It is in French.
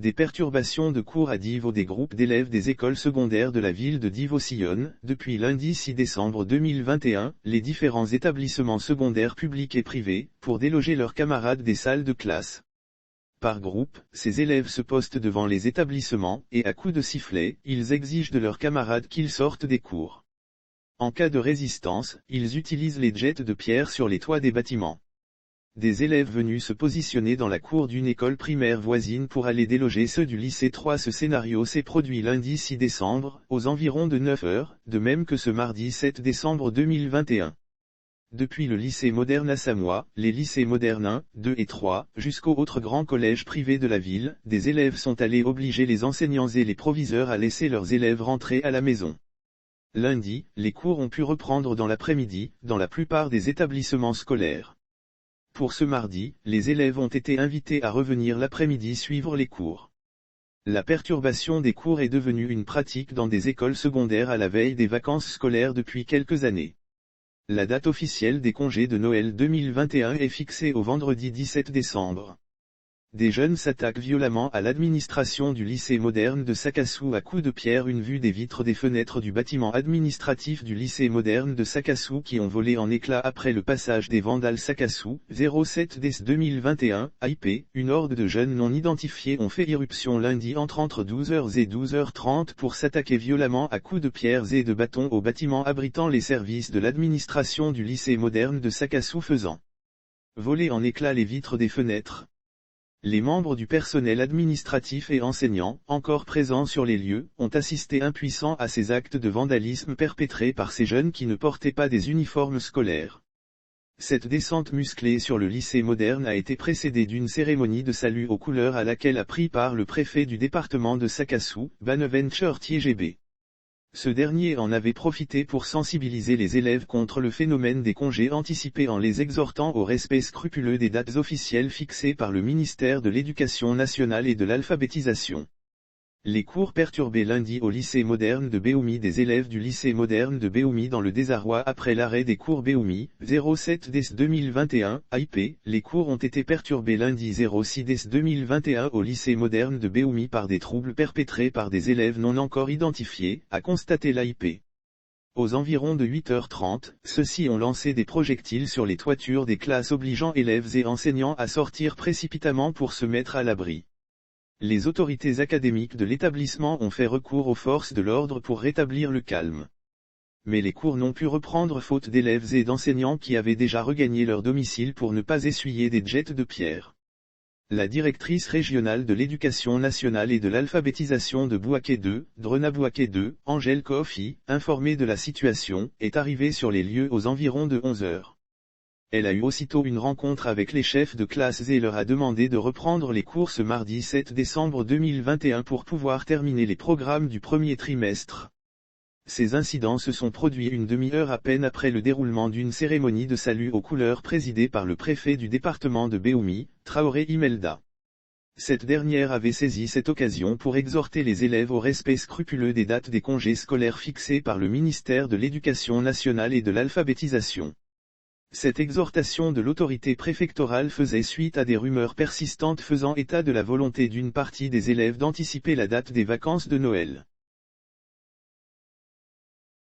Des perturbations de cours à Divo. Des groupes d'élèves des écoles secondaires de la ville de Divo sillonnent, depuis lundi 6 décembre 2021, les différents établissements secondaires publics et privés, pour déloger leurs camarades des salles de classe. Par groupe, ces élèves se postent devant les établissements, et à coups de sifflet, ils exigent de leurs camarades qu'ils sortent des cours. En cas de résistance, ils utilisent les jets de pierre sur les toits des bâtiments. Des élèves venus se positionner dans la cour d'une école primaire voisine pour aller déloger ceux du lycée 3. Ce scénario s'est produit lundi 6 décembre, aux environs de 9 heures, de même que ce mardi 7 décembre 2021. Depuis le lycée moderne à Samois, les lycées modernes 1, 2 et 3, jusqu'aux autres grands collèges privés de la ville, des élèves sont allés obliger les enseignants et les proviseurs à laisser leurs élèves rentrer à la maison. Lundi, les cours ont pu reprendre dans l'après-midi, dans la plupart des établissements scolaires. Pour ce mardi, les élèves ont été invités à revenir l'après-midi suivre les cours. La perturbation des cours est devenue une pratique dans des écoles secondaires à la veille des vacances scolaires depuis quelques années. La date officielle des congés de Noël 2021 est fixée au vendredi 17 décembre. Des jeunes s'attaquent violemment à l'administration du lycée moderne de Sakassou à coups de pierre. Une vue des vitres des fenêtres du bâtiment administratif du lycée moderne de Sakassou qui ont volé en éclats après le passage des vandales. Sakassou, 07 déc 2021, IP, une horde de jeunes non identifiés ont fait irruption lundi entre 12h et 12h30 pour s'attaquer violemment à coups de pierres et de bâtons au bâtiment abritant les services de l'administration du lycée moderne de Sakassou, faisant voler en éclats les vitres des fenêtres. Les membres du personnel administratif et enseignants, encore présents sur les lieux, ont assisté impuissants à ces actes de vandalisme perpétrés par ces jeunes qui ne portaient pas des uniformes scolaires. Cette descente musclée sur le lycée moderne a été précédée d'une cérémonie de salut aux couleurs à laquelle a pris part le préfet du département de Sakassou, Bonaventure Tiégébé. Ce dernier en avait profité pour sensibiliser les élèves contre le phénomène des congés anticipés en les exhortant au respect scrupuleux des dates officielles fixées par le ministère de l'Éducation nationale et de l'alphabétisation. Les cours perturbés lundi au lycée moderne de Béoumi. Des élèves du lycée moderne de Béoumi dans le désarroi après l'arrêt des cours Béoumi, 07 déc 2021, IP, les cours ont été perturbés lundi 06 déc 2021 au lycée moderne de Béoumi par des troubles perpétrés par des élèves non encore identifiés, a constaté l'AIP. Aux environs de 8h30, ceux-ci ont lancé des projectiles sur les toitures des classes obligeant élèves et enseignants à sortir précipitamment pour se mettre à l'abri. Les autorités académiques de l'établissement ont fait recours aux forces de l'ordre pour rétablir le calme. Mais les cours n'ont pu reprendre faute d'élèves et d'enseignants qui avaient déjà regagné leur domicile pour ne pas essuyer des jets de pierre. La directrice régionale de l'éducation nationale et de l'alphabétisation de Bouaké 2, Drena Bouaké 2, Angèle Kofi, informée de la situation, est arrivée sur les lieux aux environs de 11 heures. Elle a eu aussitôt une rencontre avec les chefs de classe et leur a demandé de reprendre les cours ce mardi 7 décembre 2021 pour pouvoir terminer les programmes du premier trimestre. Ces incidents se sont produits une demi-heure à peine après le déroulement d'une cérémonie de salut aux couleurs présidée par le préfet du département de Béoumi, Traoré Imelda. Cette dernière avait saisi cette occasion pour exhorter les élèves au respect scrupuleux des dates des congés scolaires fixées par le ministère de l'Éducation nationale et de l'alphabétisation. Cette exhortation de l'autorité préfectorale faisait suite à des rumeurs persistantes faisant état de la volonté d'une partie des élèves d'anticiper la date des vacances de Noël.